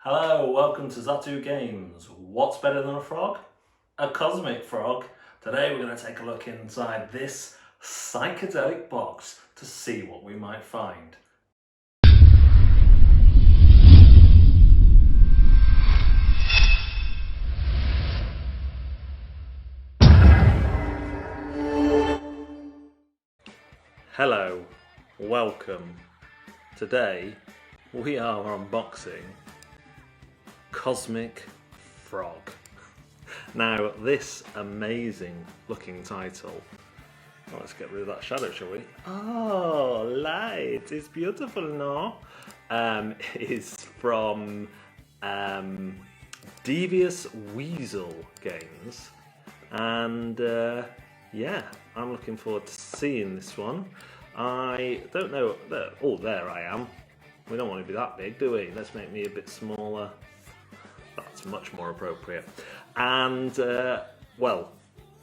Hello, welcome to Zatu Games. What's better than a frog? A cosmic frog. Today we're going to take a look inside this psychedelic box to see what we might find. Hello, welcome. Today we are unboxing Cosmic Frog. Now, this amazing looking title, let's get rid of that shadow, shall we? Oh, light, it's beautiful, no? Is from Devious Weasel Games, and yeah, I'm looking forward to seeing this one. I don't know, oh, there I am. We don't want to be that big, do we? Let's make me a bit smaller. That's much more appropriate. And, well,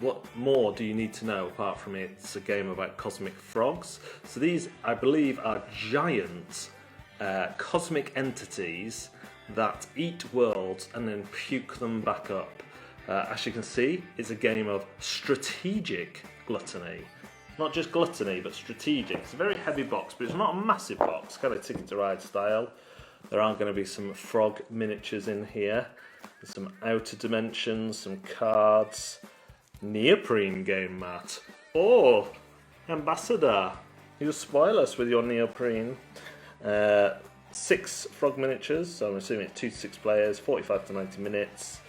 what more do you need to know apart from it's a game about cosmic frogs? So these, I believe, are giant cosmic entities that eat worlds and then puke them back up. As you can see, it's a game of strategic gluttony. Not just gluttony, but strategic. It's a very heavy box, but it's not a massive box, kind of Ticket to Ride style. There are going to be some frog miniatures in here. There's some outer dimensions, some cards, neoprene game mat. Oh, Ambassador, you spoil us with your neoprene. 6 frog miniatures, so I'm assuming it's 2 to 6 players, 45 to 90 minutes.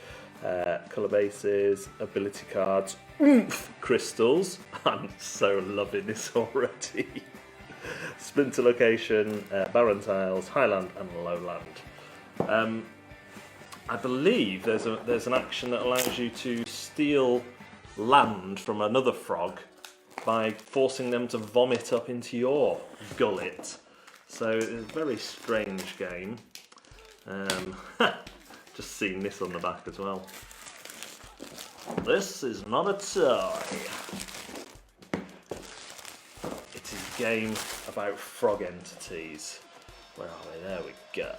Colour bases, ability cards, oomph crystals. I'm so loving this already. Splinter location, barren tiles, highland and lowland. I believe there's an action that allows you to steal land from another frog by forcing them to vomit up into your gullet. So it's a very strange game. Just seeing this on the back as well. This is not a toy. It is a game about frog entities. Where are they? There we go.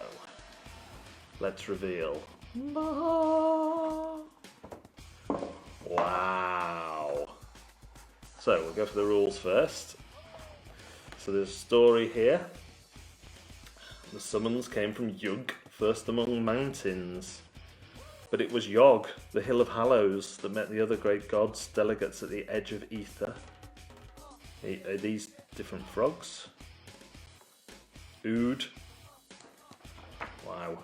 Let's reveal. Wow. So we'll go for the rules first. So there's a story here. The summons came from Yug, first among mountains. But it was Yog, the Hill of Hallows, that met the other great gods, delegates at the edge of ether. Are these different frogs? Ood. Wow.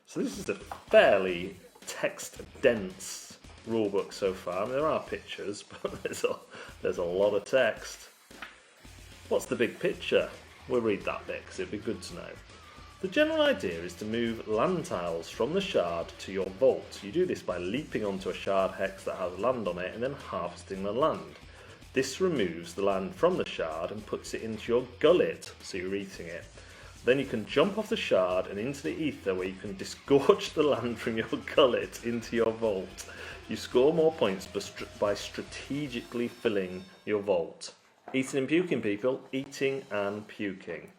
So this is a fairly text-dense rulebook so far. I mean, there are pictures, but there's a lot of text. What's the big picture? We'll read that bit because it'd be good to know. The general idea is to move land tiles from the shard to your vault. You do this by leaping onto a shard hex that has land on it and then harvesting the land. This removes the land from the shard and puts it into your gullet, so you're eating it. Then you can jump off the shard and into the ether where you can disgorge the land from your gullet into your vault. You score more points by strategically filling your vault. Eating and puking, people. Eating and puking.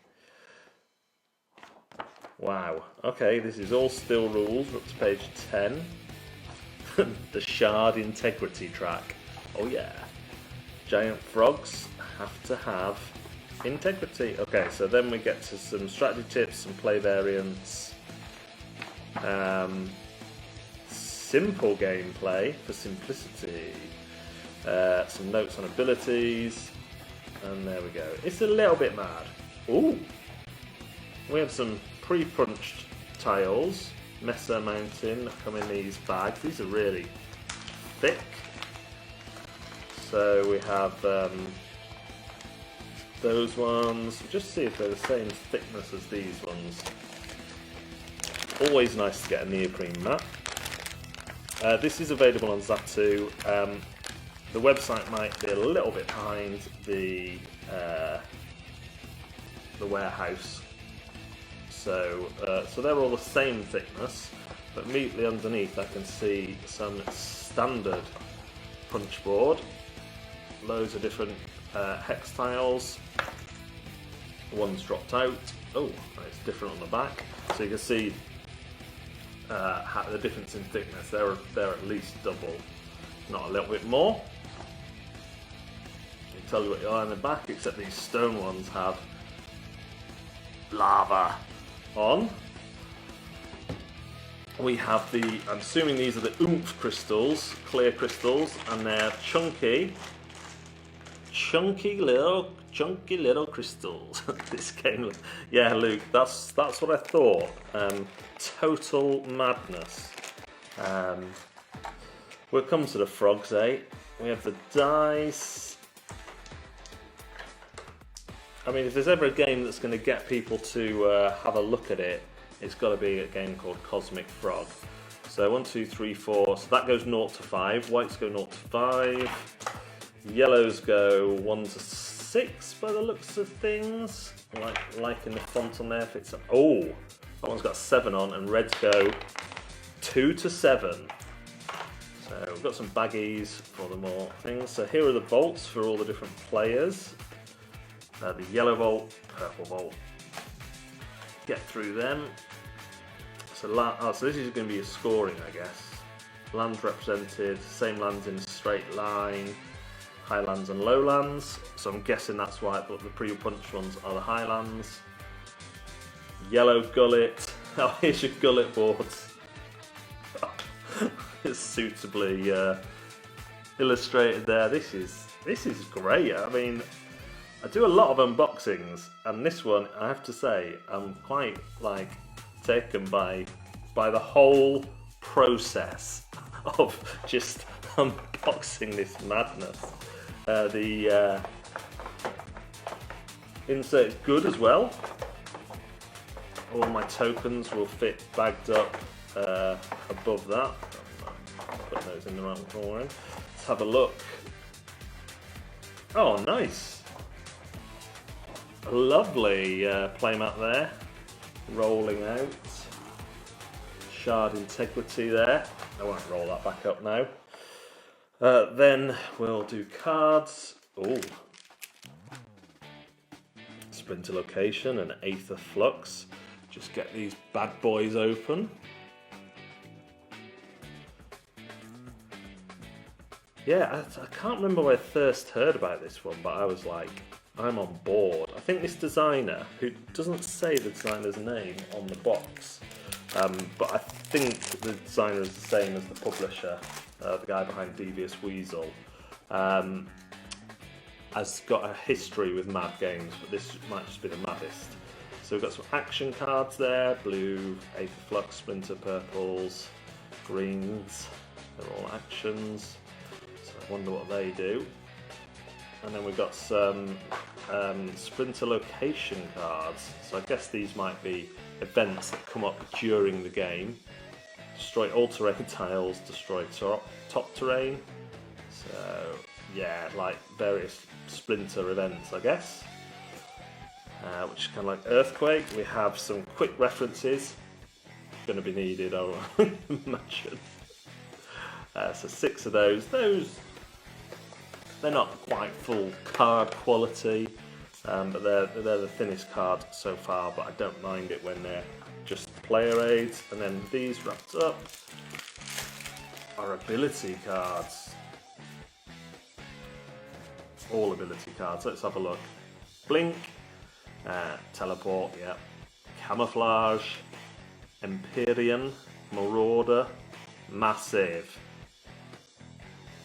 Wow. Okay, this is all still rules. We're up to page 10. The shard integrity track. Oh yeah. Giant frogs have to have integrity. Okay, so then we get to some strategy tips, some play variants. Simple gameplay for simplicity. Some notes on abilities. And there we go. It's a little bit mad. Ooh! We have some pre-punched tiles. Mesa Mountain come in these bags. These are really thick. So we have those ones. Just see if they're the same thickness as these ones. Always nice to get a neoprene mat. This is available on Zatu. The website might be a little bit behind the warehouse. So they're all the same thickness, but immediately underneath I can see some standard punch board, loads of different hex tiles. One's dropped out. Oh, it's different on the back. So you can see the difference in thickness. They're at least double, not a little bit more. It tells you what you are in the back, except these stone ones have lava on. We have I'm assuming these are the oomph crystals, clear crystals, and they're chunky little crystals. This game, yeah, Luke, that's what I thought. Total madness. We'll come to the frogs, eh? We have the dice. I mean, if there's ever a game that's going to get people to have a look at it, it's got to be a game called Cosmic Frog. So 1, 2, 3, 4. So that goes 0 to 5. Whites go 0 to 5. Yellows go 1 to 6 by the looks of things. Like in the font on there. If it's oh, that one's got 7 on, and reds go 2 to 7. So we've got some baggies for the more things. So here are the vaults for all the different players. The yellow vault, purple vault. Get through them. So this is going to be a scoring, I guess. Lands represented, same lands in a straight line, highlands and lowlands. So I'm guessing that's why, but the pre-punch ones are the highlands. Yellow gullet. Oh, here's your gullet boards. It's suitably illustrated there. This is great. I mean, I do a lot of unboxings, and this one, I have to say, I'm quite taken by the whole process of just unboxing this madness. The insert is good as well. All my tokens will fit bagged up above that. Put those in the right corner. Let's have a look. Oh, nice. A lovely playmat there, rolling out. Shard integrity there. I won't roll that back up now. Then we'll do cards. Oh, Splinter Location and Aether Flux. Just get these bad boys open. Yeah, I can't remember where I first heard about this one, but I was like, I'm on board. I think this designer, who doesn't say the designer's name on the box, but I think the designer is the same as the publisher, the guy behind Devious Weasel, has got a history with mad games, but this might just be the maddest. So we've got some action cards there, blue, Aether Flux, Splinter Purples, greens, they're all actions, so I wonder what they do. And then we've got some Splinter Location cards. So I guess these might be events that come up during the game. Destroy all terrain tiles, destroy top terrain. So yeah, like various Splinter events, I guess. Which is kind of like Earthquake. We have some quick references. Going to be needed, I imagine. So 6 of those. They're not quite full card quality, but they're the thinnest card so far, but I don't mind it when they're just player aids. And then these wrapped up are ability cards. All ability cards. Let's have a look. Blink, Teleport, yeah. Camouflage, Empyrean, Marauder, Massive.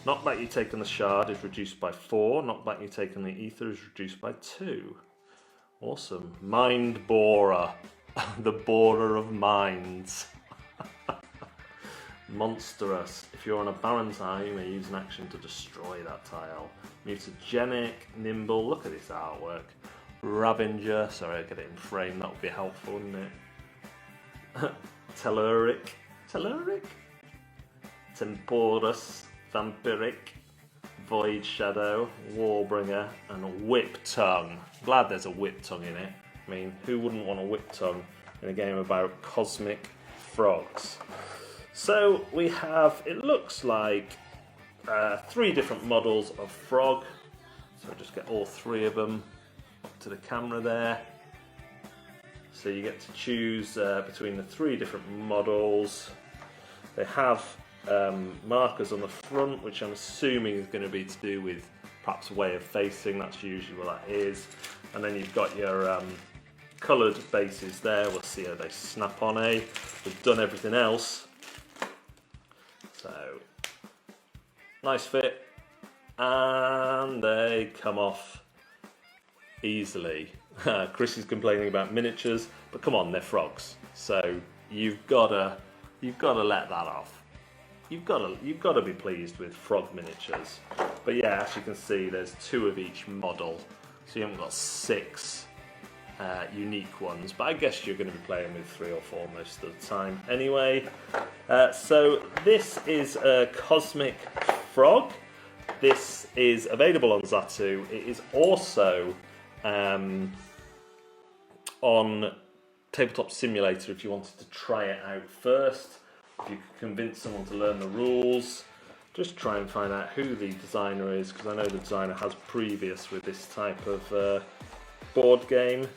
Knockback you take on the shard is reduced by 4. Knockback you take on the ether is reduced by 2. Awesome. Mind Borer. The borer of minds. Monstrous. If you're on a barren tile, you may use an action to destroy that tile. Mutagenic. Nimble. Look at this artwork. Ravenger. Sorry, I'll get it in frame. That would be helpful, wouldn't it? Telluric. Temporus. Vampiric, Void Shadow, Warbringer, and Whip Tongue. Glad there's a Whip Tongue in it. I mean, who wouldn't want a Whip Tongue in a game about cosmic frogs? So we have, it looks like 3 different models of frog. So just get all 3 of them up to the camera there. So you get to choose between the 3 different models. They have markers on the front, which I'm assuming is going to be to do with perhaps way of facing. That's usually what that is. And then you've got your coloured bases there. We'll see how they snap on. We've done everything else. So nice fit, and they come off easily. Chris is complaining about miniatures, but come on, they're frogs. So you've gotta let that off. You've gotta be pleased with frog miniatures. But yeah, as you can see, there's 2 of each model, so you haven't got 6 unique ones. But I guess you're going to be playing with 3 or 4 most of the time anyway. So this is a Cosmic Frog. This is available on Zatu. It is also on Tabletop Simulator if you wanted to try it out first. If you could convince someone to learn the rules, just try and find out who the designer is, because I know the designer has previous with this type of board game.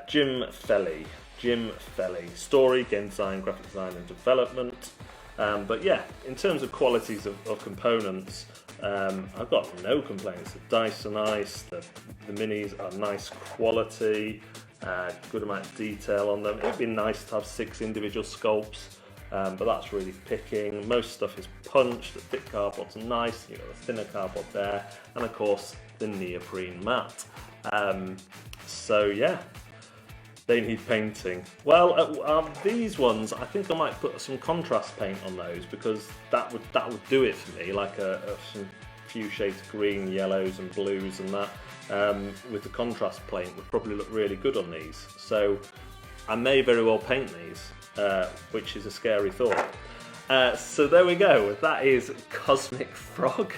Jim Felly. Story, game design, graphic design and development. But yeah, in terms of qualities of components, I've got no complaints. The dice are nice, the minis are nice quality, good amount of detail on them. It'd be nice to have 6 individual sculpts, but that's really picking. Most stuff is punched, the thick cardboard's nice, you've got the thinner cardboard there, and of course the neoprene mat. So yeah, they need painting. Well, these ones, I think I might put some contrast paint on those, because that would do it for me, like some few shades of green, yellows and blues and that. With the contrast paint would probably look really good on these. So I may very well paint these, which is a scary thought. So there we go, that is Cosmic Frog.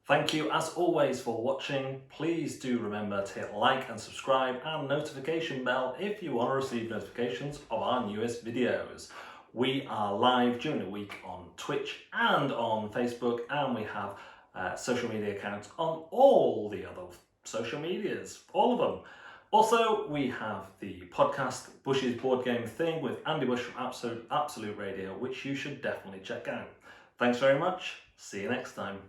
Thank you as always for watching. Please do remember to hit like and subscribe and notification bell if you want to receive notifications of our newest videos. We are live during the week on Twitch and on Facebook, and we have social media accounts on all the other social medias, all of them. Also, we have the podcast Bush's Board Game Thing with Andy Bush from Absolute Radio, which you should definitely check out. Thanks very much. See you next time.